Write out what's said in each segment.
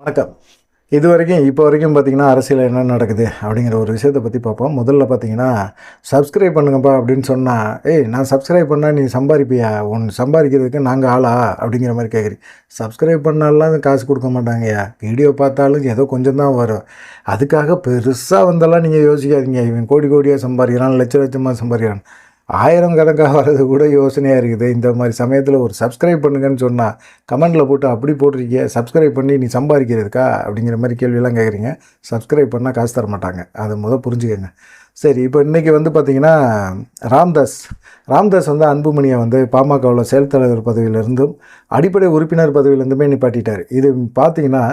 வணக்கம். இப்போ வரைக்கும் பார்த்தீங்கன்னா, அரசியல்ல என்ன நடக்குது அப்படிங்கிற ஒரு விஷயத்த பத்தி பார்ப்போம். முதல்ல பார்த்தீங்கன்னா, "சப்ஸ்கிரைப் பண்ணுங்கப்பா" அப்படின்னு சொன்னா, "ஏய் நான் சப்ஸ்கிரைப் பண்ணா நீ சம்பாரிப்பியா? சம்பாதிக்கிறதுக்கு நாங்க ஆளா?" அப்படிங்கிற மாரி கேட்குறீங்க. சப்ஸ்கிரைப் பண்ணாலாம் காசு குடுக்க மாட்டாங்கய்யா. வீடியோ பார்த்தாலும் ஏதோ கொஞ்சம் தான் வரும். அதுக்காக பெருசா வந்தெல்லாம் நீங்க யோசிக்காதீங்க. இவன் கோடி கோடியா சம்பாரிக்கிறான், லட்ச லட்சமா சம்பாரிக்கிறான். 1000 கணக்கா வர்றது கூட யோசனையா இருக்குது. இந்த மாரி சமயத்தில ஒரு சப்ஸ்கிரைப் பண்ணுங்கன்னு சொன்னா, கமெண்ட்ல போட்டு அப்படி போட்டிருக்கியே, சப்ஸ்கிரைப் பண்ணி நீ சம்பாதிக்கிறதுக்கா? அப்படிங்கிற மாரி கேள்வியெல்லாம் கேட்குறீங்க. சப்ஸ்கிரைப் பண்ணா காசு தர மாட்டாங்க. அத புரிஞ்சுக்கங்க. சரி, இப்போ இன்னைக்கு பார்த்தீங்கன்னா, ராம்தாஸ் ராம்தாஸ் அன்புமணிய பாமகவுல செயல் தலைவர் பதவியிலிருந்தும், அடிப்படை உறுப்பினர் பதவியிலிருந்துமே நிப்பாட்டிட்டாரு. இது பார்த்தீங்கன்னா,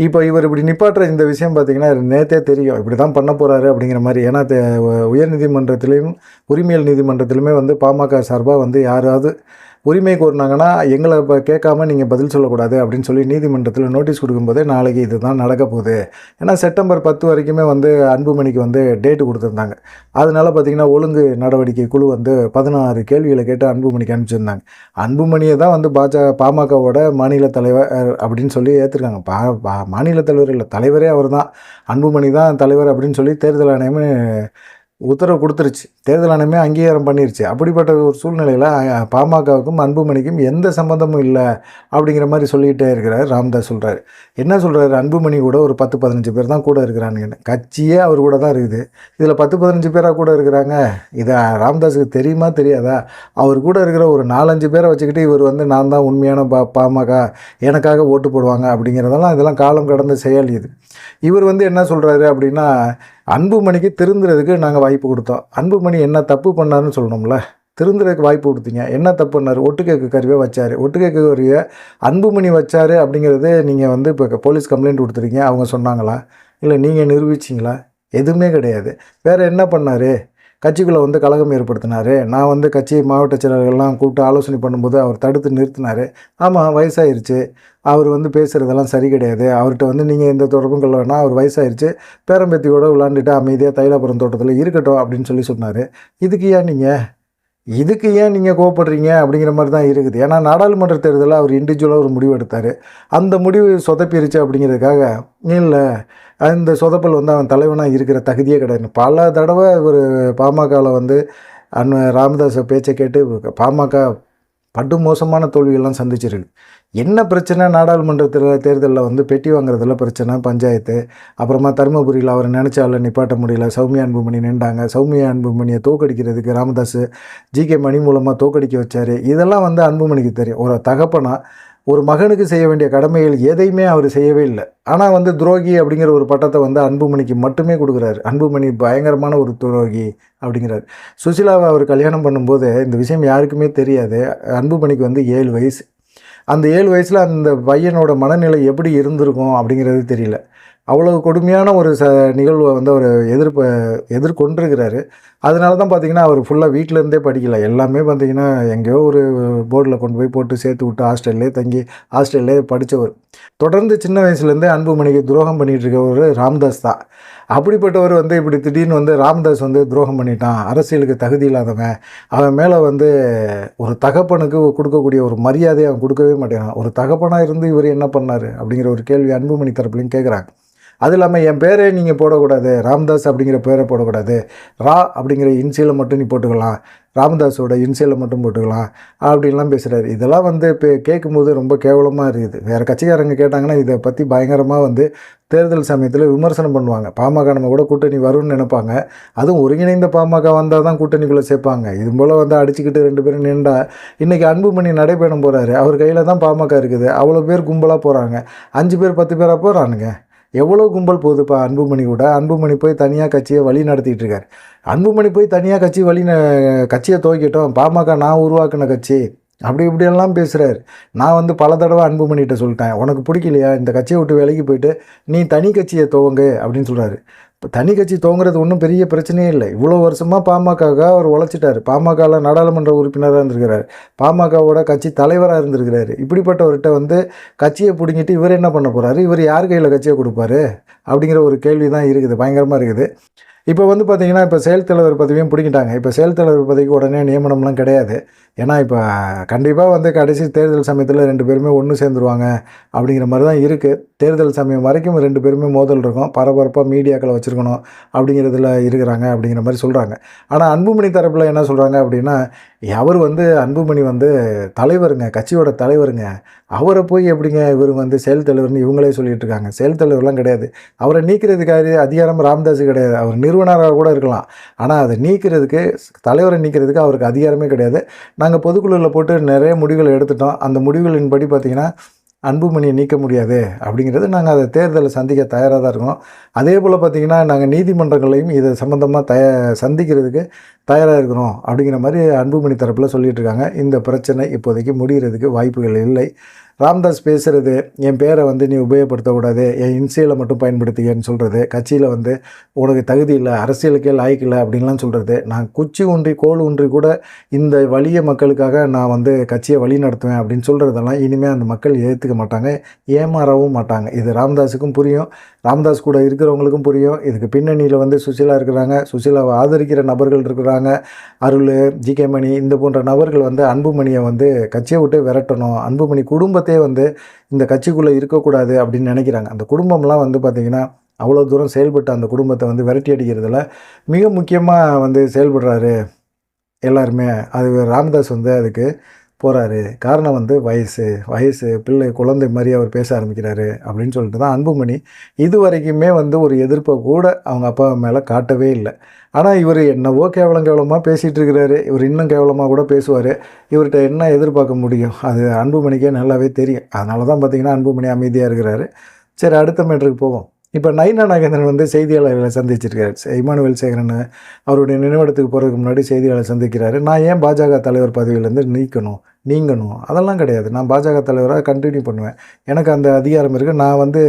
இப்போ இவர் இப்படி நிப்பாட்டுற இந்த விஷயம் பார்த்தீங்கன்னா, நேத்தே தெரியும். இப்படி தான் பண்ண போறாரு அப்படிங்கிற மாரி. ஏன்னா உயர்நீதிமன்றத்திலும், உரிமையியல் நீதிமன்றத்திலுமே பாமக சார்பா யாராவது உரிமை கோருனாங்கன்னா, எங்கள கேட்காம நீங்க பதில் சொல்லக்கூடாது அப்படின்னு சொல்லி நீதிமன்றத்தில நோட்டீஸ் குடுக்கும்போதே, நாளைக்கு இதுதான் நடக்க போகுது. ஏன்னா செப்டம்பர் 10 வரைக்குமே அன்புமணிக்கு டேட் குடுத்துருந்தாங்க. அதனால பார்த்தீங்கன்னா, ஒழுங்கு நடவடிக்கை குழு 16 கேள்விகள கேட்டு அன்புமணிக்கு அனுப்பிச்சிருந்தாங்க. அன்புமணிய தான் பாமகவோட மாநில தலைவர் அப்படின்னு சொல்லி ஏத்துருக்காங்க. பா பா மாநில தலைவர் இல்ல, தலைவரே அவர் தான். அன்புமணி தான் தலைவர் அப்படின்னு சொல்லி தேர்தல் ஆணையமே உத்தரவு குடுத்துருச்சு. தேர்தல் ஆணையமே அங்கீகாரம் பண்ணிருச்சு. அப்படிப்பட்ட ஒரு சூழ்நிலையில பாமகவுக்கும் அன்புமணிக்கும் எந்த சம்மந்தமும் இல்ல அப்படிங்கிற மாரி சொல்லிட்டே இருக்கிறாரு ராமதாஸ் சொல்றாரு. என்ன சொல்றாரு? அன்புமணி கூட ஒரு 10, 15 பேர் தான் கூட இருக்கிறானுங்கன்னு. கட்சியே அவர் கூட தான் இருக்குது. இதில 10, 15 பேரா கூட இருக்கிறாங்க. இத ராமதாஸுக்கு தெரியுமா? தெரியாதா? அவர் கூட இருக்கிற ஒரு 4, 5 பேரை வச்சுக்கிட்டு இவர் நான் தான் உண்மையான பாமக, எனக்காக ஓட்டு போடுவாங்க அப்படிங்கிறதெல்லாம் இதெல்லாம் காலம் கடந்த செயல் இது. இவர் என்ன சொல்றாரு அப்படின்னா, அன்புமணிக்கு திருந்துறதுக்கு நாங்க வாய்ப்பு குடுத்தோம். அன்புமணி என்ன தப்பு பண்ணாருன்னு சொல்லணும்ல. திருந்துறதுக்கு வாய்ப்பு குடுத்தீங்க. என்ன தப்பு பண்ணாரு? ஒட்டு கேட்க கருவிய வச்சாரு. ஒட்டு கேட்க கருவிய அன்புமணி வச்சாரு அப்படிங்கிறது நீங்க இப்போ போலீஸ் கம்ப்ளைண்ட் குடுத்துருக்கீங்க. அவங்க சொன்னாங்களா? இல்ல நீங்க நிரூபிச்சீங்களா? எதுவுமே கிடையாது. வேற என்ன பண்ணாரு? கட்சிக்குள்ள கலகம் ஏற்படுத்தினாரு. நான் கட்சி மாவட்ட செயலாளர்கள்லாம் கூப்பிட்டு ஆலோசனை பண்ணும்போது அவர் தடுத்து நிறுத்தினாரு. ஆமா, வயசாயிருச்சு. அவர் பேசுகிறதெல்லாம் சரி கிடையாது. அவர்கிட்ட நீங்கள் எந்த தொடர்பும் கொள்ள வேணாம். அவர் வயசாயிருச்சு. பேரம்பேத்தியோட விளாண்டுட்டு அமைதியாக தைலாபுரம் தோட்டத்தில் இருக்கட்டும் அப்படின்னு சொன்னார். இதுக்கு ஏன் நீங்கள் கோவப்படுறீங்க அப்படிங்கிற மாதிரி தான் இருக்குது. ஏன்னா நாடாளுமன்ற தேர்தலில் அவர் இண்டிவிஜுவலாக ஒரு முடிவு எடுத்தார். அந்த முடிவு சொதப்பிருச்சு அப்படிங்கிறதுக்காக இல்லை, அந்த சொதப்பல் அவன் தலைவனாக இருக்கிற தகுதியே கிடையாது. பல தடவை ஒரு பாமகவில் ராமதாஸ் பேச்சை கேட்டு பாமக படு மோசமான தோல்வியெல்லாம் சந்திச்சிருக்கு. என்ன பிரச்சனை? நாடாளுமன்ற தேர்தலில் பெட்டி வாங்குறதுல பிரச்சனை, பஞ்சாயத்து. அப்புறமா தருமபுரியில் அவர் நினச்சால நிப்பாட்ட முடியல. சௌமியா அன்புமணி நின்றாங்க. சௌமியா அன்புமணியை தோக்கடிக்கிறதுக்கு ராமதாஸ் ஜிகே மணி மூலமாக தோக்கடிக்க வச்சார். இதெல்லாம் அன்புமணிக்கு தெரியும். ஒரு தகப்பனா ஒரு மகனுக்கு செய்ய வேண்டிய கடமைகள் எதையுமே அவர் செய்யவே இல்லை. ஆனால் துரோகி அப்படிங்கிற ஒரு பட்டத்தை அன்புமணிக்கு மட்டுமே கொடுக்குறாரு. அன்புமணி பயங்கரமான ஒரு துரோகி அப்படிங்கிறார். சுசிலாவை அவர் கல்யாணம் பண்ணும்போது இந்த விஷயம் யாருக்குமே தெரியாது. அன்புமணிக்கு 7 வயசு. அந்த 7 வயசில் அந்த பையனோட மனநிலை எப்படி இருந்திருக்கும் அப்படிங்கிறது தெரியல. அவ்வளவு கொடுமையான ஒரு நிகழ்வை அவர் எதிர்கொண்டிருக்கிறாரு. அதனால தான் பார்த்தீங்கன்னா, அவர் ஃபுல்லாக வீட்டிலேருந்தே படிக்கல. எல்லாமே பார்த்தீங்கன்னா, எங்கேயோ ஒரு போர்டில் கொண்டு போய் போட்டு சேர்த்து விட்டு ஹாஸ்டல்லே தங்கி ஹாஸ்டல்லே படித்தவர். தொடர்ந்து சின்ன வயசுலேருந்தே அன்புமணிக்கு துரோகம் பண்ணிகிட்டு இருக்கவர் ராமதாஸ் தான். அப்படிப்பட்டவர் இப்படி திடீர்னு ராமதாஸ் துரோகம் பண்ணிட்டான், அரசியலுக்கு தகுதி இல்லாதவன், அவன் மேலே ஒரு தகப்பனுக்கு கொடுக்கக்கூடிய ஒரு மரியாதையை அவன் கொடுக்கவே மாட்டேங்கிறான். ஒரு தகப்பனாக இருந்து இவர் என்ன பண்ணார் அப்படிங்கிற ஒரு கேள்வி அன்புமணி தரப்புலையும் கேட்குறாங்க. அது இல்லாமல் என் பேரே நீங்கள் போடக்கூடாது, ராமதாஸ் அப்படிங்கிற பேரை போடக்கூடாது, ரா அப்படிங்கிற இன்சியலை மட்டும் நீ போட்டுக்கலாம், ராமதாஸோட இன்சியலை மட்டும் போட்டுக்கலாம் அப்படின்லாம் பேசுகிறாரு. இதெல்லாம் இப்போ கேட்கும்போது ரொம்ப கேவலமாக இருக்குது. வேறு கட்சிக்காரங்க கேட்டாங்கன்னா இதை பற்றி பயங்கரமாக தேர்தல் சமயத்தில் விமர்சனம் பண்ணுவாங்க. பாமக நம்ம கூட கூட்டணி வரும்னு நினைப்பாங்க. அதுவும் ஒருங்கிணைந்த பாமக வந்தால் தான் கூட்டணிக்குள்ளே சேர்ப்பாங்க. இது போல் அடிச்சுக்கிட்டு 2 பேரும் நின்றா. இன்றைக்கி அன்புமணி நடைபயணம் போகிறாரு. அவர் கையில் தான் பாமக இருக்குது. அவ்வளோ பேர் கும்பலாக போகிறாங்க. 5 பேர் 10 பேராக போகிறானுங்க. எவ்வளோ கும்பல் போகுதுப்பா அன்புமணி கூட. அன்புமணி போய் தனியாக கட்சியை வழி நடத்திட்டு இருக்கார். அன்புமணி போய் தனியாக கட்சியை துவக்கிட்டோம், பாமக நான் உருவாக்கின கட்சி அப்படி இப்படியெல்லாம் பேசுகிறார். நான் பல தடவை அன்புமணிகிட்ட சொல்லிட்டேன், உனக்கு பிடிக்கலையா இந்த கட்சியை விட்டு விலகி போயிட்டு நீ தனி கட்சியை துவங்கு அப்படின்னு சொல்கிறாரு. இப்போ தனி கட்சி துவங்குறது ஒன்றும் பெரிய பிரச்சனையே இல்லை. இவ்வளோ வருஷமாக பாமகவுக்கு அவர் உழைச்சிட்டார். பாமகவில் நாடாளுமன்ற உறுப்பினராக இருந்திருக்கிறார். பாமகவோட கட்சி தலைவராக இருந்திருக்கிறாரு. இப்படிப்பட்டவர்கிட்ட கட்சியை பிடிங்கிட்டு இவர் என்ன பண்ண போகிறாரு? இவர் யார் கையில் கட்சியை கொடுப்பாரு அப்படிங்கிற ஒரு கேள்வி தான் இருக்குது. பயங்கரமாக இருக்குது. இப்போ வந்து பார்த்தீங்கன்னா, இப்போ செயல் தலைவர் பதவியும் பிடிக்கிட்டாங்க. இப்போ செயல் தலைவர் பதவிக்கு உடனே நியமனம்லாம் கிடையாது. ஏன்னா, இப்போ கண்டிப்பாக வந்து கடைசி தேர்தல் சமயத்தில் 2 பேருமே ஒன்று சேர்ந்துருவாங்க அப்படிங்கிற மாரி தான் இருக்குது. தேர்தல் சமயம் வரைக்கும் 2 பேருமே மோதல் இருக்கும். பரபரப்பாக மீடியாக்கள வச்சுருக்கணும் அப்படிங்கிறதுல இருக்கிறாங்க அப்படிங்கிற மாரி சொல்கிறாங்க. ஆனால் அன்புமணி தரப்பில என்ன சொல்கிறாங்க அப்படின்னா, அவர் வந்து அன்புமணி வந்து தலைவருங்க, கட்சியோட தலைவருங்க. அவரை போய் எப்படிங்க இவர் வந்து செயல் தலைவர்னு இவங்களே சொல்லிட்டு இருக்காங்க. செயல் தலைவர்லாம் கிடையாது. அவரை நீக்கிறதுக்கு அதிகாரம் ராமதாஸுக்கு கிடையாது. அவர் நிறுவனராக கூட இருக்கலாம். ஆனால் அதை நீக்கிறதுக்கு தலைவரை நீக்கிறதுக்கு அவருக்கு அதிகாரமே கிடையாது. நாங்கள் பொதுக்குழுவில் போட்டு நிறைய முடிவுகள் எடுத்துட்டோம். அந்த முடிவுகளின்படி பார்த்திங்கன்னா அன்புமணியை நீக்க முடியாது அப்படிங்கிறது நாங்கள் அதை தேர்தலை சந்திக்க தயாராக தான் இருக்கோம். அதே போல் பார்த்திங்கன்னா நாங்கள் நீதிமன்றங்களையும் இது சம்மந்தமாக சந்திக்கிறதுக்கு தயாராக இருக்கிறோம் அப்படிங்கிற மாதிரி அன்புமணி தரப்பில் சொல்லிகிட்டு இருக்காங்க. இந்த பிரச்சனை இப்போதைக்கு முடிகிறதுக்கு வாய்ப்புகள் இல்லை. ராமதாஸ் பேசுகிறது, என் பேரை வந்து நீ உபயோகப்படுத்தக்கூடாது, என் இன்சியலை மட்டும் பயன்படுத்திக்கன்னு சொல்கிறது, கட்சியில் வந்து உனக்கு தகுதி இல்லை, அரசியலுக்கே லாய்க்கில்லை அப்படின்லாம் சொல்கிறது, நான் குச்சி ஊன்றி கோல் ஊன்றி கூட இந்த வலிய மக்களுக்காக நான் வந்து கட்சியை வழி நடத்துவேன் அப்படின்னு சொல்கிறதெல்லாம் இனிமேல் அந்த மக்கள் ஏற்றுக்க மாட்டாங்க, ஏமாறவும் மாட்டாங்க. இது ராமதாஸுக்கும் புரியும், ராமதாஸ் கூட இருக்கிறவங்களுக்கும் புரியும். இதுக்கு பின்னணியில் வந்து சுசிலா இருக்கிறாங்க, சுசிலாவை ஆதரிக்கிற நபர்கள் இருக்கிறாங்க, அருள், ஜிகே மணி இந்த போன்ற நபர்கள் வந்து அன்புமணியை வந்து கட்சியை விட்டு விரட்டணும், அன்புமணி குடும்பத்தையே வந்து இந்த கட்சிக்குள்ளே இருக்கக்கூடாது அப்படின்னு நினைக்கிறாங்க. அந்த குடும்பம்லாம் வந்து பார்த்திங்கன்னா அவ்வளோ தூரம் செயல்பட்டு அந்த குடும்பத்தை வந்து விரட்டி அடிக்கிறதுல மிக முக்கியமாக வந்து செயல்படுறாரு எல்லாருமே. அது ராமதாஸ் வந்து அதுக்கு போகிறாரு. காரணம் வந்து வயசு பிள்ளை குழந்தை மாதிரி அவர் பேச ஆரம்பிக்கிறாரு அப்படின்னு சொல்லிட்டு தான் அன்புமணி இது வரைக்குமே வந்து ஒரு எதிர்ப்பை கூட அவங்க அப்பா மேலே காட்டவே இல்லை. ஆனால் இவர் என்னவோ கேவலமாக பேசிகிட்டு இருக்கிறாரு. இவர் இன்னும் கேவலமாக கூட பேசுவார். இவர்கிட்ட என்ன எதிர்பார்க்க முடியும்? அது அன்புமணிக்கே நல்லாவே தெரியும். அதனால தான் பார்த்திங்கன்னா அன்புமணி அமைதியாக இருக்கிறாரு. சரி, அடுத்த மேட்டருக்கு போவோம். இப்போ நயினா நாகேந்திரன் வந்து செய்தியாளர்களை சந்திச்சிருக்காரு. இமானுவேல் சேகரன் அவருடைய நினைவிடத்துக்கு போகிறதுக்கு முன்னாடி செய்தியாளர் சந்திக்கிறாரு. நான் ஏன் பாஜக தலைவர் பதவியிலேருந்து நீங்கணும் அதெல்லாம் கிடையாது. நான் பாஜக தலைவராக கண்டினியூ பண்ணுவேன். எனக்கு அந்த அதிகாரம் இருக்குது. நான் வந்து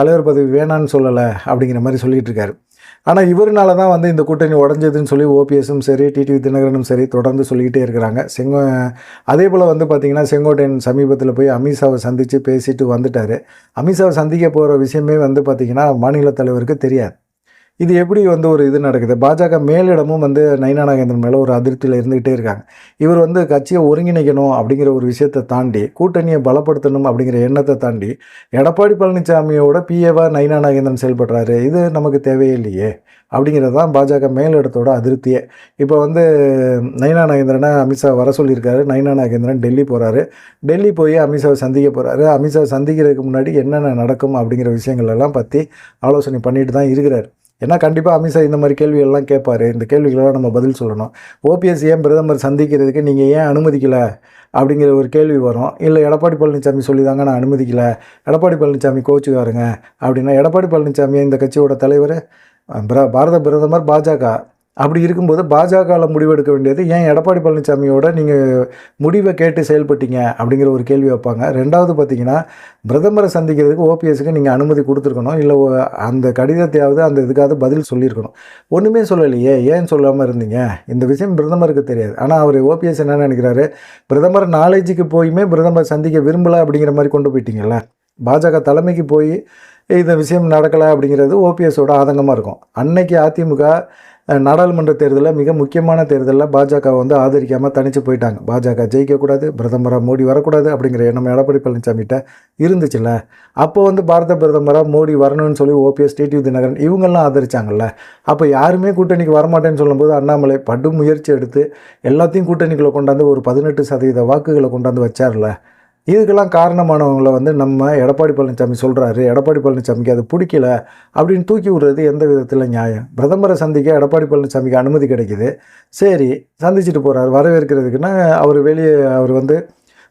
தலைவர் பதவி வேணான்னு சொல்லலை அப்படிங்கிற மாதிரி சொல்லிகிட்டு இருக்காரு. ஆனால் இவர்னால தான் வந்து இந்த கூட்டணி உடஞ்சதுன்னு சொல்லி ஓபிஎஸும் சரி, டிடிவி தினகரனும் சரி தொடர்ந்து சொல்லிக்கிட்டே இருக்கிறாங்க. அதே போல் வந்து பார்த்திங்கன்னா செங்கோட்டையன் சமீபத்தில் போய் அமித்ஷாவை சந்தித்து பேசிட்டு வந்துட்டார். அமித்ஷாவை சந்திக்க போகிற விஷயமே வந்து பார்த்திங்கன்னா மாநில தலைவருக்கு தெரியாது. இது எப்படி வந்து ஒரு இது நடக்குது? பாஜக மேலிடமும் வந்து நயினா நாகேந்திரன் மேலே ஒரு அதிருப்தியில் இருந்துக்கிட்டே இருக்காங்க. இவர் வந்து கட்சியை ஒருங்கிணைக்கணும் அப்படிங்கிற ஒரு விஷயத்தை தாண்டி, கூட்டணியை பலப்படுத்தணும் அப்படிங்கிற எண்ணத்தை தாண்டி எடப்பாடி பழனிசாமியோட பிஏவா நயினா நாகேந்திரன் செயல்படுறாரு. இது நமக்கு தேவையே இல்லையே அப்படிங்கிறது தான் பாஜக மேலிடத்தோட அதிருப்தியே. இப்போ வந்து நயினா நாகேந்திரனை அமித்ஷா வர சொல்லியிருக்காரு. நயினா நாகேந்திரன் டெல்லி போகிறாரு. டெல்லி போய் அமித்ஷாவை சந்திக்க போகிறாரு. அமித்ஷாவை சந்திக்கிறதுக்கு முன்னாடி என்னென்ன நடக்கும் அப்படிங்கிற விஷயங்கள் எல்லாம் பற்றி ஆலோசனை பண்ணிட்டு தான் இருக்கிறார். ஏன்னா கண்டிப்பாக அமித்ஷா இந்த மாதிரி கேள்விகள்லாம் கேட்பார். இந்த கேள்விகளெல்லாம் நம்ம பதில் சொல்லணும். ஓபிஎஸ் ஏன் பிரதமர் சந்திக்கிறதுக்கு நீங்கள் ஏன் அனுமதிக்கலை அப்படிங்கிற ஒரு கேள்வி வரும். இல்லை எடப்பாடி பழனிசாமி சொல்லி தாங்க நான் அனுமதிக்கலை, எடப்பாடி பழனிசாமி கோச்சுக்காருங்க அப்படின்னா, எடப்பாடி பழனிசாமி இந்த கட்சியோட தலைவர், பாரத பிரதமர் பாஜக. அப்படி இருக்கும்போது பாஜகவில் முடிவெடுக்க வேண்டியது ஏன் எடப்பாடி பழனிசாமியோட நீங்கள் முடிவை கேட்டு செயல்பட்டீங்க அப்படிங்கிற ஒரு கேள்வி வைப்பாங்க. ரெண்டாவது பார்த்திங்கன்னா, பிரதமரை சந்திக்கிறதுக்கு ஓபிஎஸ்க்கு நீங்கள் அனுமதி கொடுத்துருக்கணும், இல்லை அந்த கடிதத்தையாவது அந்த இதுக்காவது பதில் சொல்லியிருக்கணும். ஒன்றுமே சொல்லலையே, ஏன் சொல்லாமல் இருந்தீங்க? இந்த விஷயம் பிரதமருக்கு தெரியாது. ஆனால் அவர் ஓபிஎஸ் என்ன நினைக்கிறாரு, பிரதமர் நாலேஜுக்கு போயுமே பிரதமர் சந்திக்க விரும்பலை அப்படிங்கிற மாதிரி கொண்டு போயிட்டீங்கல்ல. பாஜக தலைமைக்கு போய் இந்த விஷயம் நடக்கலை அப்படிங்கிறது ஓபிஎஸோட ஆதங்கமாக இருக்கும். அன்னைக்கு அதிமுக நாடாளுமன்ற தேர்தலில் மிக முக்கியமான தேர்தலில் பாஜக வந்து ஆதரிக்காமல் தனித்து போயிட்டாங்க. பாஜக ஜெயிக்கக்கூடாது, பிரதமராக மோடி வரக்கூடாது அப்படிங்கிற எண்ணம் எடப்பாடி பழனிசாமிகிட்ட இருந்துச்சுல்ல. அப்போ வந்து பாரத பிரதமராக மோடி வரணும்னு சொல்லி ஓபிஎஸ், டிடிவி தினகரன் இவங்கெல்லாம் ஆதரிச்சாங்கல்ல. அப்போ யாருமே கூட்டணிக்கு வரமாட்டேன்னு சொல்லும்போது அண்ணாமலை படு முயற்சி எடுத்து எல்லாத்தையும் கூட்டணிக்குள்ளே கொண்டாந்து ஒரு 18% வாக்குகளை கொண்டாந்து வச்சார்ல. இதுக்கெல்லாம் காரணமானவங்களை வந்து நம்ம எடப்பாடி பழனிசாமி சொல்கிறாரு, எடப்பாடி பழனிசாமிக்கு அது பிடிக்கல அப்படின்னு தூக்கி விடுறது எந்த விதத்தில் நியாயம்? பிரதமரை சந்திக்க எடப்பாடி பழனிசாமிக்கு அனுமதி கிடைக்கிது, சரி சந்திச்சுட்டு போகிறார். வரவேற்கிறதுக்குன்னா அவர் வந்து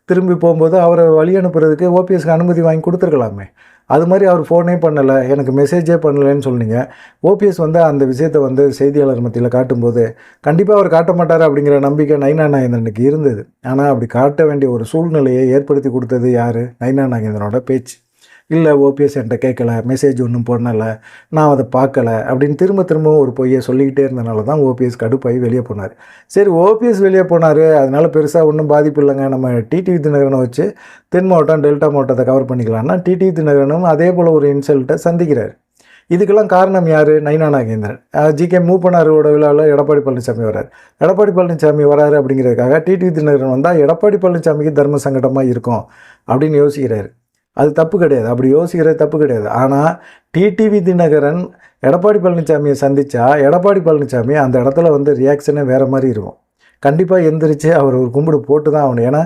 திரும்பி போகும்போது அவரை வழி அனுப்புறதுக்கு ஓபிஎஸ்க்கு அனுமதி வாங்கி கொடுத்துருக்கலாமே. அது மாதிரி அவர் ஃபோனே பண்ணலை, எனக்கு மெசேஜே பண்ணலைன்னு சொன்னீங்க. ஓபிஎஸ் வந்து அந்த விஷயத்தை வந்து செய்தியாளர் மத்தியில் காட்டும்போது கண்டிப்பாக அவர் காட்ட மாட்டார் அப்படிங்கிற நம்பிக்கை நயினா நாகேந்திரனுக்கு இருந்தது. ஆனால் அப்படி காட்ட வேண்டிய ஒரு சூழ்நிலையை ஏற்படுத்தி கொடுத்தது யார்? நயினா நாகேந்திரனோட பேச்சு. இல்லை ஓபிஎஸ் என்கிட்ட கேட்கல, மெசேஜ் ஒன்றும் பண்ணலை, நான் அதை பார்க்கலை அப்படின்னு திரும்பவும் ஒரு பொய்யை சொல்லிக்கிட்டே இருந்தனால தான் ஓபிஎஸ் கடுப்பாகி வெளியே போனார். சரி, ஓபிஎஸ் வெளியே போனார், அதனால் பெருசாக ஒன்றும் பாதிப்பு இல்லைங்க, நம்ம டிடிவி தினகரனை வச்சு தென் மாவட்டம் டெல்டா மாவட்டத்தை கவர் பண்ணிக்கலாம்னா டிடிவி தினகரனும் அதே போல் ஒரு இன்சல்ட்டை சந்திக்கிறார். இதுக்கெல்லாம் காரணம் யார்? நயினா நாகேந்திரன். ஜிகே மூப்பனாரோட விழாவில் எடப்பாடி பழனிசாமி வராரு. எடப்பாடி பழனிசாமி வராரு அப்படிங்கிறதுக்காக டிடிவி தினகரன் வந்தால் எடப்பாடி பழனிசாமிக்கு தர்ம சங்கடமாக இருக்கும் அப்படின்னு யோசிக்கிறாரு. அது தப்பு கிடையாது, அப்படி யோசிக்கிறது தப்பு கிடையாது. ஆனால் டிடிவி தினகரன் எடப்பாடி பழனிசாமியை சந்தித்தா எடப்பாடி பழனிசாமி அந்த இடத்துல வந்து ரியாக்ஷனே வேறு மாதிரி இருக்கும். கண்டிப்பாக எந்திரிச்சு அவர் ஒரு கும்பிடு போட்டு தான் ஆகணும். ஏன்னா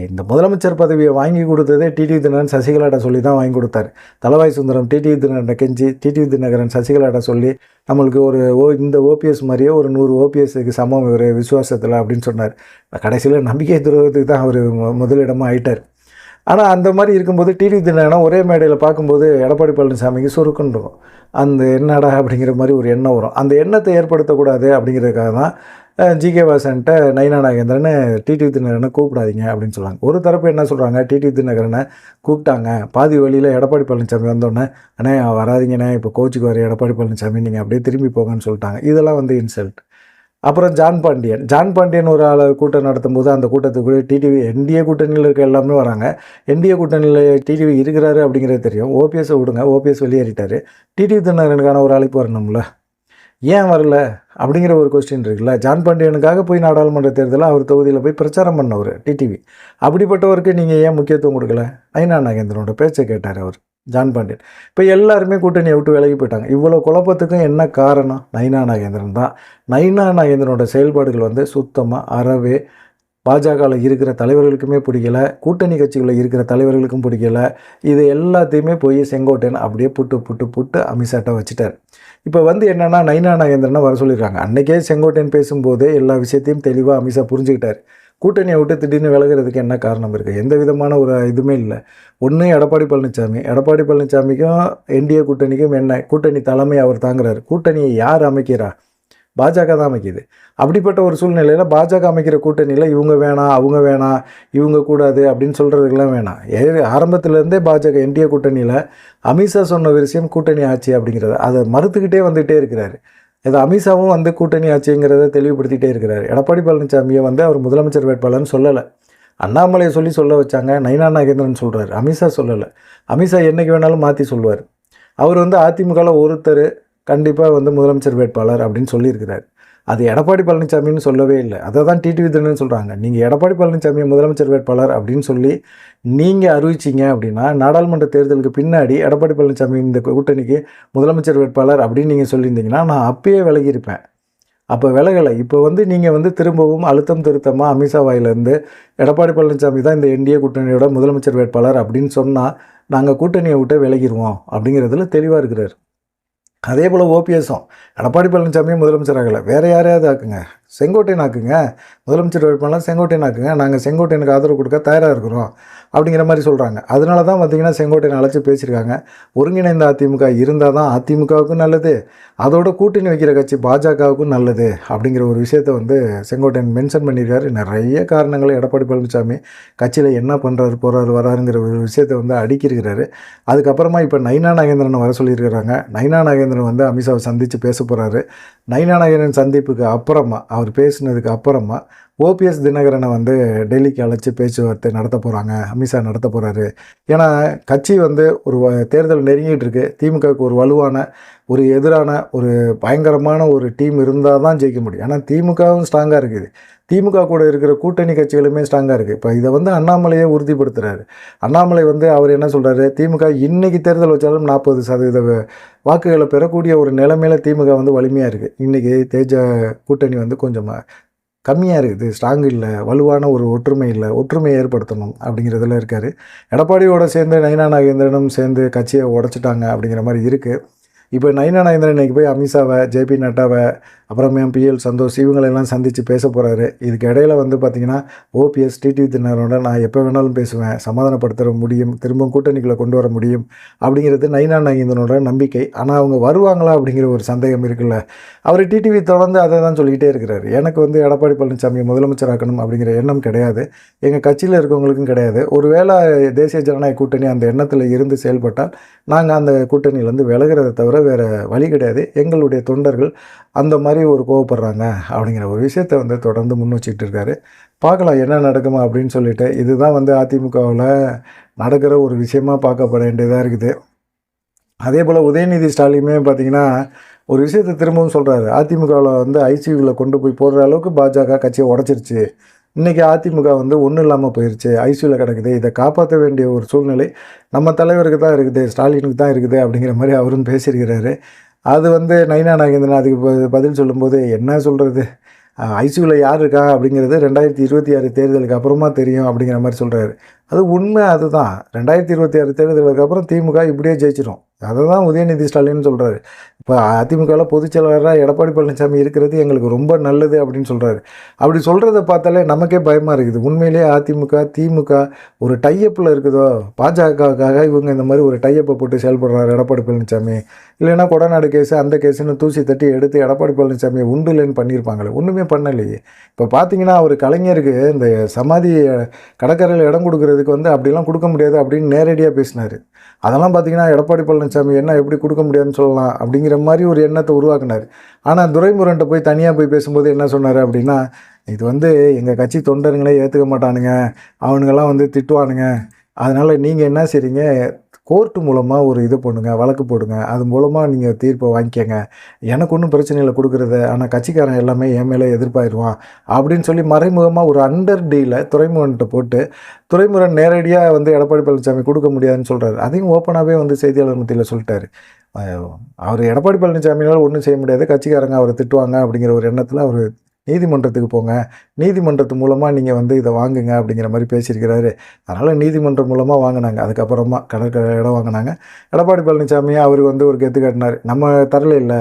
இந்த முதலமைச்சர் பதவியை வாங்கி கொடுத்ததே டிடிவி தினகரன் சசிகலாட்ட சொல்லி தான் வாங்கி கொடுத்தாரு. தளவாய் சுந்தரம் டிடிவி தினகரனை கெஞ்சி டிடிவி தினகரன் சசிகலாட்ட சொல்லி நம்மளுக்கு இந்த ஓபிஎஸ் மாதிரியே ஒரு 100 ஓபிஎஸ்க்கு சமம் ஒரு விசுவாசத்தில் அப்படின்னு சொன்னார். கடைசியில் நம்பிக்கை துரோகத்துக்கு தான் அவர் முதலிடமாக ஆயிட்டார். ஆனால் அந்த மாதிரி இருக்கும்போது டிடிவி தினகரனை ஒரே மேடையில் பார்க்கும்போது எடப்பாடி பழனிசாமிக்கு சுருக்குன்னு இருக்கும். அந்த என்னடா அப்படிங்கிற மாதிரி ஒரு எண்ணம் வரும். அந்த எண்ணத்தை ஏற்படுத்தக்கூடாது அப்படிங்கிறதுக்காக தான் ஜிகே வாசன்ட்ட நயினா நாகேந்திரனை டிடிவி தினகரனை கூப்பிடாதீங்க அப்படின்னு சொல்கிறாங்க. ஒரு தரப்பு என்ன சொல்கிறாங்க, டிடிவி தினகரனை கூப்பிட்டாங்க, பாதி வழியில் எடப்பாடி பழனிசாமி வந்தோடனே அண்ணே வராதிங்கண்ணே, இப்போ கோச்சுக்கு வர எடப்பாடி பழனிசாமி, நீங்கள் அப்படியே திரும்பி போங்கன்னு சொல்லிட்டாங்க. இதெல்லாம் வந்து இன்சல்ட். அப்புறம் ஜான் பாண்டியன் ஒரு கூட்டம் நடத்தும் போது அந்த கூட்டத்துக்கு டிடிவி என்டிஏ கூட்டணியில் இருக்க எல்லாமே வராங்க. என்டிஏ கூட்டணியில் டிடிவி இருக்கிறாரு அப்படிங்கிறது தெரியும். ஓபிஎஸ்ஸை விடுங்க, ஓபிஎஸ் வெளியேறிட்டார். டிடிவி தினகரனுக்கான ஒரு அழைப்பு வரணும்ல, ஏன் வரல அப்படிங்கிற ஒரு கொஸ்டின் இருக்குல்ல. ஜான் பாண்டியனுக்காக போய் நாடாளுமன்ற தேர்தலில் அவர் தொகுதியில் போய் பிரச்சாரம் பண்ணவர் டிடிவி. அப்படிப்பட்டவருக்கு நீங்கள் ஏன் முக்கியத்துவம் கொடுக்கல? நயினா நாகேந்திரனோட பேச்சை கேட்டார் அவர் ஜான் பாண்டியன். இப்போ எல்லாருமே கூட்டணியை விட்டு விலகி போயிட்டாங்க. இவ்வளோ குழப்பத்துக்கும் என்ன காரணம்? நயினா நாகேந்திரன் தான். நயினா நாகேந்திரனோட செயல்பாடுகள் வந்து சுத்தமாக அறவே பாஜகவில் இருக்கிற தலைவர்களுக்குமே பிடிக்கல, கூட்டணி கட்சிகளில் இருக்கிற தலைவர்களுக்கும் பிடிக்கல. இது எல்லாத்தையுமே போய் செங்கோட்டையன் அப்படியே புட்டு அமித்ஷாட்ட வச்சுட்டார். இப்போ வந்து என்னென்னா நயினா நாகேந்திரனை வர சொல்லியிருக்காங்க. அன்றைக்கே செங்கோட்டையன் பேசும்போதே எல்லா விஷயத்தையும் தெளிவாக அமித்ஷா புரிஞ்சுக்கிட்டார். கூட்டணியை விட்டு திடீர்னு விலகிறதுக்கு என்ன காரணம் இருக்குது? எந்த விதமான ஒரு இதுவுமே இல்லை. ஒன்று எடப்பாடி பழனிசாமிக்கும் என்டிஏ கூட்டணிக்கும் என்ன கூட்டணி தலைமை அவர் தாங்குறாரு. கூட்டணியை யார் அமைக்கிறா? பாஜக தான் அமைக்குது. அப்படிப்பட்ட ஒரு சூழ்நிலையில் பாஜக அமைக்கிற கூட்டணியில் இவங்க வேணாம், அவங்க வேணாம், இவங்க கூடாது அப்படின்னு சொல்கிறதுக்கெல்லாம் வேணாம். ஆரம்பத்துலேருந்தே பாஜக என்டிஏ கூட்டணியில் அமித்ஷா சொன்ன விஷயம் கூட்டணி ஆட்சி அப்படிங்கிறத அதை மறுத்துக்கிட்டே வந்துகிட்டே இருக்கிறாரு. இது அமித்ஷாவும் வந்து கூட்டணி ஆட்சிங்கிறத தெளிவுபடுத்திகிட்டே இருக்கிறார். எடப்பாடி பழனிசாமியை வந்து அவர் முதலமைச்சர் வேட்பாளர்னு சொல்லலை. அண்ணாமலையை சொல்ல வச்சாங்க. நயினா நாகேந்திரன் சொல்கிறார், அமித்ஷா சொல்லலை. அமித்ஷா என்றைக்கு வேணாலும் மாற்றி சொல்லுவார். அவர் வந்து அதிமுகவில் ஒருத்தர் கண்டிப்பாக வந்து முதலமைச்சர் வேட்பாளர் அப்படின்னு சொல்லியிருக்கிறார். அது எடப்பாடி பழனிசாமின்னு சொல்லவே இல்லை. அதை தான் டிடிவி தினகரன் சொல்கிறாங்க. நீங்கள் எடப்பாடி பழனிசாமியை முதலமைச்சர் வேட்பாளர் அப்படின்னு சொல்லி நீங்கள் அறிவிச்சிங்க அப்படின்னா நாடாளுமன்ற தேர்தலுக்கு பின்னாடி எடப்பாடி பழனிசாமி இந்த கூட்டணிக்கு முதலமைச்சர் வேட்பாளர் அப்படின்னு நீங்கள் சொல்லியிருந்தீங்கன்னா நான் அப்பயே விலகியிருப்பேன். அப்போ விலகலை. இப்போ வந்து நீங்கள் வந்து திரும்பவும் அழுத்தம் திருத்தமாக அமித்ஷா வாயிலேருந்து எடப்பாடி பழனிசாமி தான் இந்த என்டிஏ கூட்டணியோட முதலமைச்சர் வேட்பாளர் அப்படின்னு சொன்னால் நாங்கள் கூட்டணியை விட்டு விலகிடுவோம் அப்படிங்கிறதுல தெளிவாக இருக்கிறார். அதே போல் ஓபிஎஸும் எடப்பாடி பழனிசாமியும் முதலமைச்சர் ஆகலை, வேறு யாரையாவது ஆக்குங்க, செங்கோட்டையன் ஆக்குங்க, முதலமைச்சர் வேட்பாளர் செங்கோட்டையன் ஆக்குங்க, நாங்கள் செங்கோட்டையனுக்கு ஆதரவு கொடுக்க தயாராக இருக்கிறோம் அப்படிங்கிற மாதிரி சொல்கிறாங்க. அதனால தான் பார்த்திங்கன்னா செங்கோட்டையன் அழைச்சி பேசியிருக்காங்க. ஒருங்கிணைந்த அதிமுக இருந்தால் தான் அதிமுகவுக்கும் நல்லது, அதோட கூட்டணி வைக்கிற கட்சி பாஜகவுக்கும் நல்லது அப்படிங்கிற ஒரு விஷயத்தை வந்து செங்கோட்டையன் மென்ஷன் பண்ணியிருக்காரு. நிறைய காரணங்களை எடப்பாடி பழனிசாமி கட்சியில் என்ன பண்ணுறாரு போகிறாரு வராருங்கிற ஒரு விஷயத்தை வந்து அடுக்கியிருக்கிறாரு. அதுக்கப்புறமா இப்போ நயினா நாகேந்திரனை வர சொல்லியிருக்கிறாங்க. நயினா நாகேந்திரன் வந்து அமித்ஷாவை சந்தித்து பேச போகிறாரு. நயினா நாகேந்திரன் சந்திப்புக்கு அப்புறமா அவர் பேசினதுக்கு அப்புறமா ஓபிஎஸ் தினகரனை வந்து டெல்லிக்கு அழைச்சி பேச்சுவார்த்தை நடத்த போகிறாங்க, அமித்ஷா நடத்த போகிறாரு. ஏன்னா கட்சி வந்து ஒரு தேர்தல் நெருங்கிட்டு இருக்கு. திமுகவுக்கு ஒரு வலுவான ஒரு எதிரான ஒரு பயங்கரமான ஒரு டீம் இருந்தால் தான் ஜெயிக்க முடியும். ஏன்னா திமுகவும் ஸ்ட்ராங்காக இருக்குது, திமுக கூட இருக்கிற கூட்டணி கட்சிகளுமே ஸ்ட்ராங்காக இருக்குது. இப்போ இதை வந்து அண்ணாமலையே உறுதிப்படுத்துகிறாரு. அண்ணாமலை வந்து அவர் என்ன சொல்கிறாரு, திமுக இன்றைக்கி தேர்தல் வச்சாலும் 40% வாக்குகளை பெறக்கூடிய ஒரு நிலைமையில் திமுக வந்து வலிமையாக இருக்குது. இன்றைக்கி தேஜ கூட்டணி வந்து கொஞ்சமாக கம்மியாக இருக்குது, ஸ்ட்ராங் இல்லை, வலுவான ஒரு ஒற்றுமை இல்லை, ஒற்றுமையை ஏற்படுத்தணும் அப்படிங்கிறதுல இருக்கார். எடப்பாடியோடு சேர்ந்து நயினா நாகேந்திரனும் சேர்ந்து கட்சியை உடச்சிட்டாங்க அப்படிங்கிற மாதிரி இருக்குது. இப்போ நயினா நாகேந்திரன் இன்றைக்கி போய் அமித்ஷாவை, ஜேபி நட்டாவை, அப்புறமே பிஎல் சந்தோஷ் இவங்களெல்லாம் சந்தித்து பேச போகிறாரு. இதுக்கு இடையில வந்து பார்த்திங்கன்னா ஓபிஎஸ் டிடிவி தினகரனோட நான் எப்போ வேணாலும் பேசுவேன், சமாதானப்படுத்த முடியும், திரும்ப கூட்டணிக்குள்ளே கொண்டு வர முடியும் அப்படிங்கிறது நயினா நாகேந்திரனோட நம்பிக்கை. ஆனால் அவங்க வருவாங்களா அப்படிங்கிற ஒரு சந்தேகம் இருக்குல்ல. அவர் டிடிவி தொடர்ந்து அதை தான் சொல்லிக்கிட்டே இருக்கிறார். எனக்கு வந்து எடப்பாடி பழனிசாமியை முதலமைச்சர் ஆக்கணும் அப்படிங்கிற எண்ணம் கிடையாது, எங்கள் கட்சியில் இருக்கவங்களுக்கும் கிடையாது. ஒருவேளை தேசிய ஜனநாயக கூட்டணி அந்த எண்ணத்தில் இருந்து செயல்பட்டால் நாங்கள் அந்த கூட்டணியிலேருந்து விலகிறத தவிர வேறு வழி கிடையாது. எங்களுடைய தொண்டர்கள் அந்த மாதிரி ஒரு கோவப்படுறாங்க அப்படிங்கிற ஒரு விஷயத்தை வந்து தொடர்ந்து முன் வச்சுக்கிட்டு இருக்காரு. பார்க்கலாம் என்ன நடக்குமா அப்படின்னு சொல்லிட்டு. இதுதான் வந்து அதிமுகவில் நடக்கிற ஒரு விஷயமாக பார்க்கப்பட வேண்டியதாக இருக்குது. அதே போல் உதயநிதி ஸ்டாலினுமே பார்த்தீங்கன்னா ஒரு விஷயத்தை திரும்பவும் சொல்கிறாரு. அதிமுகவில் வந்து ஐசியூவில் கொண்டு போய் போடுற அளவுக்கு பாஜக கட்சியை உடச்சிருச்சு. இன்றைக்கி அதிமுக வந்து ஒன்றும் இல்லாமல் போயிடுச்சு, ஐசியூவில் கிடக்குது. இதை காப்பாற்ற வேண்டிய ஒரு சூழ்நிலை நம்ம தலைவருக்கு தான் இருக்குது, ஸ்டாலினுக்கு தான் இருக்குது அப்படிங்கிற மாதிரி அவரும் பேசியிருக்கிறாரு. அது வந்து நயினா நாகேந்திரன் அதுக்கு பதில் சொல்லும்போது என்ன சொல்கிறது, ஐசியூவில் யார் இருக்கா அப்படிங்கிறது 2026 தேர்தலுக்கு அப்புறமா தெரியும் அப்படிங்கிற மாதிரி சொல்கிறாரு. அது உண்மை அதுதான். 2026 தேர்தலுக்கு அப்புறம் திமுக இப்படியே ஜெயிச்சிரும். அதை தான் உதயநிதி ஸ்டாலின் சொல்கிறாரு. இப்போ அதிமுகவில் பொதுச் செயலாளராக எடப்பாடி பழனிசாமி இருக்கிறது எங்களுக்கு ரொம்ப நல்லது அப்படின்னு சொல்கிறாரு. அப்படி சொல்கிறத பார்த்தாலே நமக்கே பயமாக இருக்குது. உண்மையிலேயே அதிமுக திமுக ஒரு டையப்பில் இருக்குதோ, பாஜகவுக்காக இவங்க இந்த மாதிரி ஒரு டையப்பை போட்டு செயல்படுறாரு எடப்பாடி பழனிசாமி. இல்லைன்னா கொடநாடு கேஸு அந்த கேஸுன்னு தூசி தட்டி எடுத்து எடப்பாடி பழனிசாமியை உண்டு இல்லைன்னு பண்ணியிருப்பாங்களே, ஒன்றுமே பண்ணலையே. இப்போ பார்த்தீங்கன்னா அவர் கலைஞருக்கு இந்த சமாதி கடற்கரையில் இடம் கொடுக்கறதுக்கு வந்து அப்படிலாம் கொடுக்க முடியாது அப்படின்னு நேரடியாக பேசினார். அதெல்லாம் பார்த்தீங்கன்னா எடப்பாடி பழனிசாமி என்ன எப்படி கொடுக்க முடியாதுன்னு சொல்லலாம் அப்படிங்கிற மாதிரி ஒரு எண்ணத்தை உருவாக்குனார். ஆனால் துரைமுருகன்ட்ட போய் தனியாக போய் பேசும்போது என்ன சொன்னார் அப்படின்னா, இது வந்து எங்கள் கட்சி தொண்டருங்களே ஏற்றுக்க மாட்டானுங்க, அவனுங்கெல்லாம் வந்து திட்டுவானுங்க, அதனால் நீங்கள் என்ன செய்றீங்க, கோர்ட்டு மூலமாக ஒரு இது பண்ணுங்க, வழக்கு போடுங்க, அது மூலமாக நீங்கள் தீர்ப்பை வாங்கிக்கங்க, எனக்கு ஒன்றும் பிரச்சனை இல்லை கொடுக்குறது, ஆனால் கட்சிக்காரன் எல்லாமே என் மேலே எதிர்ப்பாயிருவான் அப்படின்னு சொல்லி மறைமுகமாக ஒரு அண்டர் டீலை துரைமுருகன்கிட்ட போட்டு, துரைமுருகன் நேரடியாக வந்து எடப்பாடி பழனிசாமி கொடுக்க முடியாதுன்னு சொல்கிறாரு. அதையும் ஓப்பனாகவே வந்து செய்தியாளர் மத்தியில் சொல்லிட்டாரு. அவர் எடப்பாடி பழனிசாமியால் ஒன்றும் செய்ய முடியாது, கட்சிக்காரங்க அவரை திட்டுவாங்க அப்படிங்கிற ஒரு எண்ணத்தில் அவர் நீதிமன்றத்துக்கு போங்க, நீதிமன்றத்து மூலமாக நீங்கள் வந்து இதை வாங்குங்க அப்படிங்கிற மாதிரி பேசியிருக்கிறாரு. அதனால் நீதிமன்றம் மூலமாக வாங்கினாங்க. அதுக்கப்புறமா கடற்கரை இடம் வாங்கினாங்க. எடப்பாடி பழனிசாமி அவர் வந்து ஒரு கெத்து காட்டினார். நம்ம தரல இல்லை,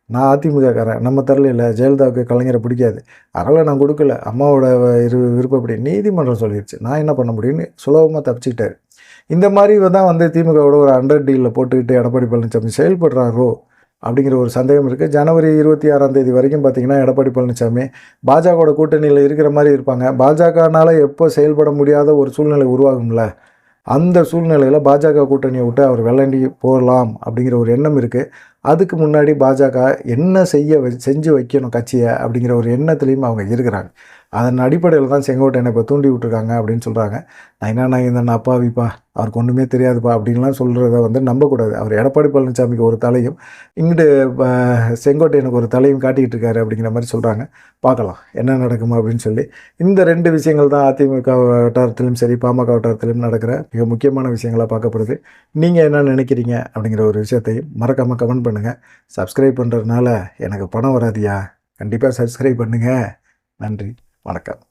நான் அதிமுககாரன், நம்ம தரல இல்லை, ஜெயலலிதாவுக்கு கலைஞரை பிடிக்காது, அதனால் நான் கொடுக்கல, அம்மாவோட விருப்பப்படி நீதிமன்றம் சொல்லிடுச்சு, நான் என்ன பண்ண முடியும்னு சுலபமாக தப்பிச்சுக்கிட்டார். இந்த மாதிரி தான் வந்து திமுகவோட ஒரு அண்டர் டீலில் போட்டுக்கிட்டு எடப்பாடி பழனிசாமி செயல்படுறாரோ அப்படிங்கிற ஒரு சந்தேகம் இருக்குது. ஜனவரி 26 வரைக்கும் பார்த்திங்கன்னா எடப்பாடி பழனிசாமி பாஜகவோட கூட்டணியில் இருக்கிற மாதிரி இருப்பாங்க. பாஜகனால் எப்போ செயல்பட முடியாத ஒரு சூழ்நிலை உருவாகும்ல, அந்த சூழ்நிலையில் பாஜக கூட்டணியை விட்டு அவர் வெள்ளண்டி போகலாம் அப்படிங்கிற ஒரு எண்ணம் இருக்குது. அதுக்கு முன்னாடி பாஜக என்ன செஞ்சு வைக்கணும் கட்சியை அப்படிங்கிற ஒரு எண்ணத்துலேயும் அவங்க இருக்கிறாங்க. அதன் அடிப்படையில் தான் செங்கோட்டையனை இப்போ தூண்டி விட்டுருக்காங்க அப்படின்னு சொல்கிறாங்க. நான் இந்த அப்பாவிப்பா, அவருக்கு ஒன்றுமே தெரியாதுப்பா அப்படின்லாம் சொல்கிறத வந்து நம்பக்கூடாது. அவர் எடப்பாடி பழனிசாமிக்கு ஒரு தலையும் இங்கிட்டு செங்கோட்டையனுக்கு ஒரு தலையும் காட்டிக்கிட்டு இருக்காரு அப்படிங்கிற மாதிரி சொல்கிறாங்க. பார்க்கலாம் என்ன நடக்குமா அப்படின்னு சொல்லி. இந்த 2 விஷயங்கள் தான் அதிமுக வட்டாரத்திலும் சரி பாமக வட்டாரத்திலும் நடக்கிற மிக முக்கியமான விஷயங்களாக பார்க்கப்படுது. நீங்கள் என்ன நினைக்கிறீங்க அப்படிங்கிற ஒரு விஷயத்தையும் மறக்காமல் கமெண்ட் பண்ணுங்கள். சப்ஸ்கிரைப் பண்ணுறதுனால எனக்கு பணம் வராதியா, கண்டிப்பாக சப்ஸ்கிரைப் பண்ணுங்கள். நன்றி, வணக்கம்.